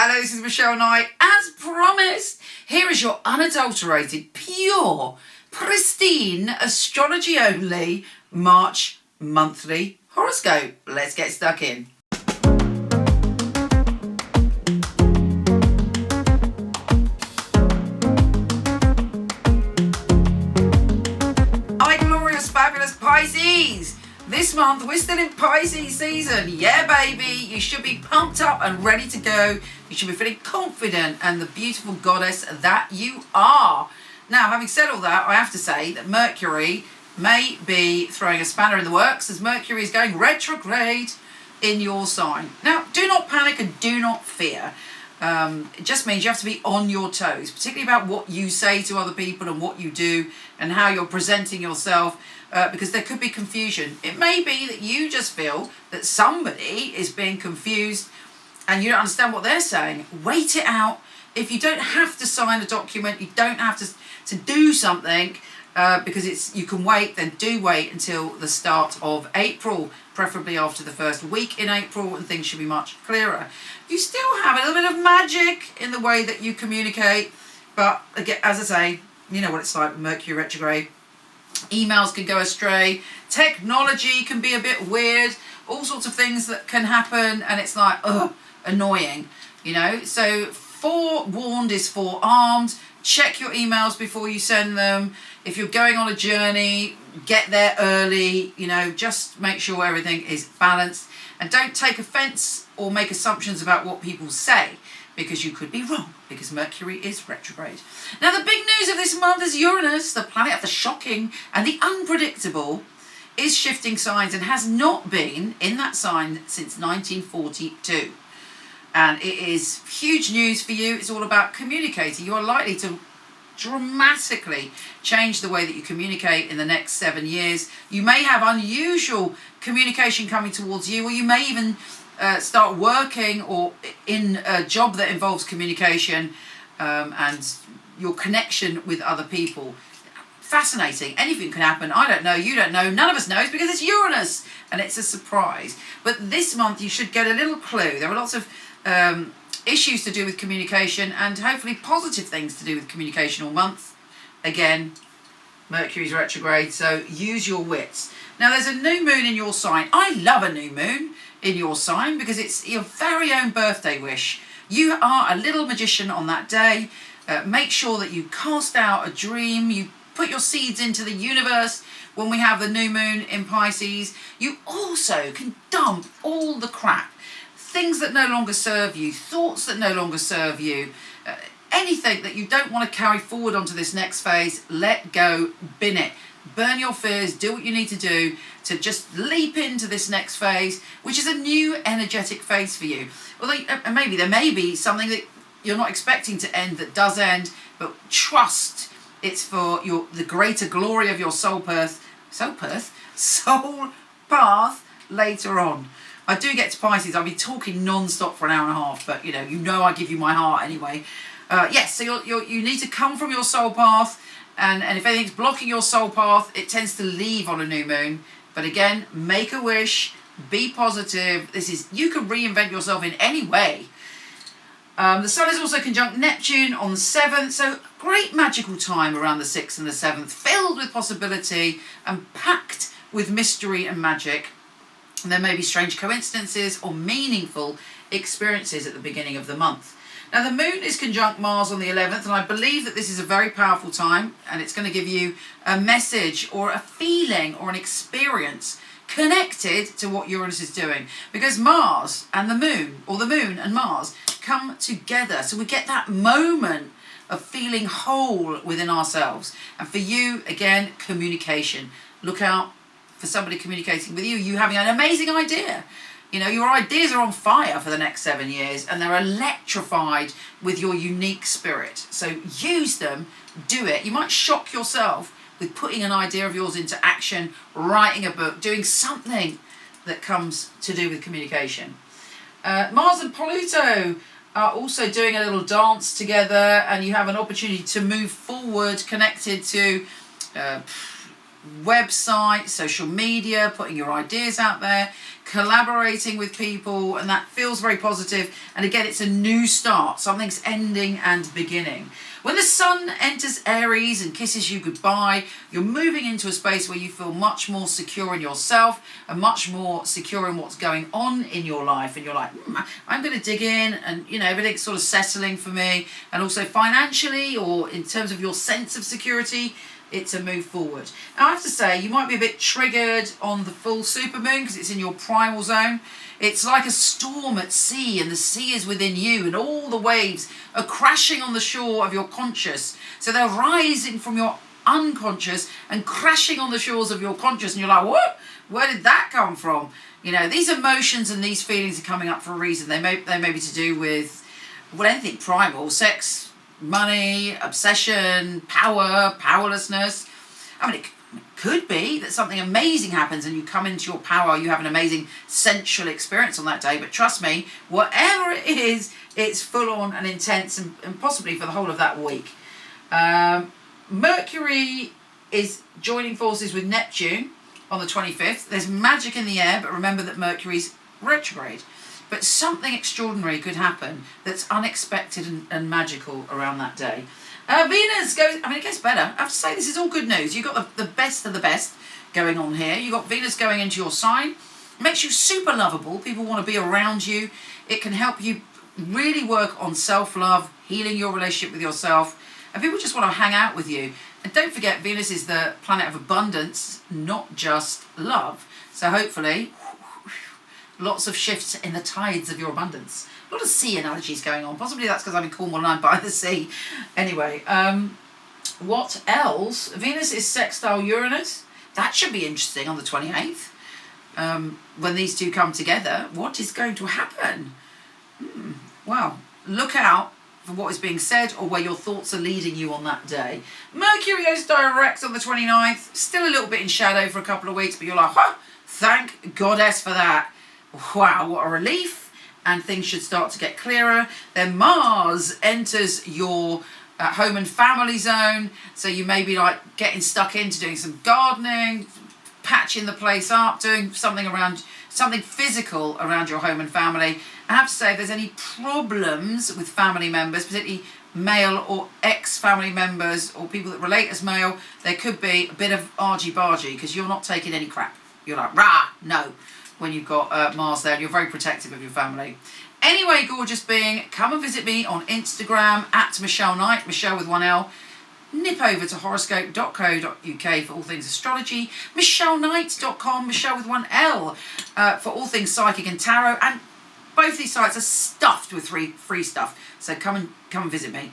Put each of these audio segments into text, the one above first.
Hello, this is Michele Knight. As promised, here is your unadulterated, pure, pristine, astrology only March monthly horoscope. Let's get stuck in. Hi, glorious, fabulous Pisces. This month, we're still in Pisces season. Yeah, baby. You should be pumped up and ready to go. You should be feeling confident and the beautiful goddess that you are. Now, having said all that, I have to say that Mercury may be throwing a spanner in the works as Mercury is going retrograde in your sign. Now, do not panic and do not fear. It just means you have to be on your toes, particularly about what you say to other people and what you do and how you're presenting yourself. Because there could be confusion. It may be that you just feel that somebody is being confused and you don't understand what they're saying. Wait it out. If you don't have to sign a document, you don't have to do something because you can wait, then do wait until the start of April, preferably after the first week in April, and things should be much clearer. You still have a little bit of magic in the way that you communicate, but again, as I say, you know what it's like with Mercury retrograde. Emails can go astray, technology can be a bit weird, all sorts of things that can happen, and it's like, annoying, you know. So forewarned is forearmed. Check your emails before you send them. If you're going on a journey, get there early, you know, just make sure everything is balanced, and don't take offense or make assumptions about what people say, because you could be wrong, because Mercury is retrograde. Now, the big news of this month is Uranus, the planet of the shocking and the unpredictable, is shifting signs and has not been in that sign since 1942. And it is huge news for you. It's all about communicating. You are likely to dramatically change the way that you communicate in the next 7 years. You may have unusual communication coming towards you, or you may even start working or in a job that involves communication and your connection with other people. Fascinating. Anything can happen. I don't know. You don't know. None of us knows because it's Uranus and it's a surprise. But this month you should get a little clue. There are lots of issues to do with communication and hopefully positive things to do with communication all month. Again, Mercury's retrograde, so use your wits. Now, there's a new moon in your sign. I love a new moon in your sign because it's your very own birthday wish. You are a little magician on that day. Make sure that you cast out a dream. You put your seeds into the universe when we have the new moon in Pisces. You also can dump all the crap, things that no longer serve you, thoughts that no longer serve you, anything that you don't want to carry forward onto this next phase. Let go, bin it. Burn your fears, do what you need to do to just leap into this next phase, which is a new energetic phase for you. Although maybe there may be something that you're not expecting to end that does end, but trust it's for the greater glory of your soul path later on. I do get to Pisces, I'll be talking non-stop for an hour and a half, but you know I give you my heart anyway. Yes, so you need to come from your soul path. And if anything's blocking your soul path, it tends to leave on a new moon. But again, make a wish, be positive. You can reinvent yourself in any way. The Sun is also conjunct Neptune on the 7th, so great magical time around the 6th and the 7th, filled with possibility and packed with mystery and magic. And there may be strange coincidences or meaningful experiences at the beginning of the month. Now, the moon is conjunct Mars on the 11th, and I believe that this is a very powerful time, and it's going to give you a message or a feeling or an experience connected to what Uranus is doing. Because Mars and the moon, or the moon and Mars, come together. So we get that moment of feeling whole within ourselves. And for you, again, communication. Look out for somebody communicating with you. You having an amazing idea. You know, your ideas are on fire for the next 7 years and they're electrified with your unique spirit. So use them, do it. You might shock yourself with putting an idea of yours into action, writing a book, doing something that comes to do with communication. Mars and Pluto are also doing a little dance together, and you have an opportunity to move forward connected to website, social media, putting your ideas out there, collaborating with people, and that feels very positive. And again, it's a new start. Something's ending and beginning. When the sun enters Aries and kisses you goodbye, you're moving into a space where you feel much more secure in yourself and much more secure in what's going on in your life. And you're like, I'm going to dig in, and everything's sort of settling for me. And also financially, or in terms of your sense of security, it's a move forward. Now, I have to say, you might be a bit triggered on the full supermoon because it's in your primal zone. It's like a storm at sea, and the sea is within you, and all the waves are crashing on the shore of your conscious. So they're rising from your unconscious and crashing on the shores of your conscious, and you're like, what? Where did that come from? These emotions and these feelings are coming up for a reason. They may be to do with, anything primal, sex, money, obsession, power, powerlessness. It could be that something amazing happens and you come into your power, you have an amazing sensual experience on that day. But trust me, whatever it is, it's full on and intense, and possibly for the whole of that week. Mercury is joining forces with Neptune on the 25th. There's magic in the air, but remember that Mercury's retrograde. But something extraordinary could happen that's unexpected and magical around that day. Venus goes, it gets better. I have to say, this is all good news. You've got the best of the best going on here. You've got Venus going into your sign. It makes you super lovable. People want to be around you. It can help you really work on self-love, healing your relationship with yourself. And people just want to hang out with you. And don't forget, Venus is the planet of abundance, not just love. So hopefully, lots of shifts in the tides of your abundance. A lot of sea analogies going on. Possibly that's because I'm in Cornwall and I'm by the sea. Anyway, what else? Venus is sextile Uranus. That should be interesting on the 28th. When these two come together, what is going to happen? Well, look out for what is being said or where your thoughts are leading you on that day. Mercury goes direct on the 29th. Still a little bit in shadow for a couple of weeks, but you're like, thank goddess for that. Wow, what a relief. And things should start to get clearer. Then Mars enters your home and family zone. So you may be like getting stuck into doing some gardening, patching the place up, doing something physical around your home and family. I have to say, if there's any problems with family members, particularly male or ex-family members or people that relate as male, there could be a bit of argy-bargy because you're not taking any crap. You're like, no. When you've got Mars there, and you're very protective of your family. Anyway, gorgeous being, come and visit me on Instagram at Michele Knight, Michele with one L. Nip over to horoscope.co.uk for all things astrology, michelleknight.com, Michele with one L, for all things psychic and tarot. And both these sites are stuffed with free stuff. So come and visit me,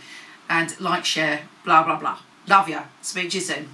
and like, share, blah blah blah. Love ya. Speak to you soon.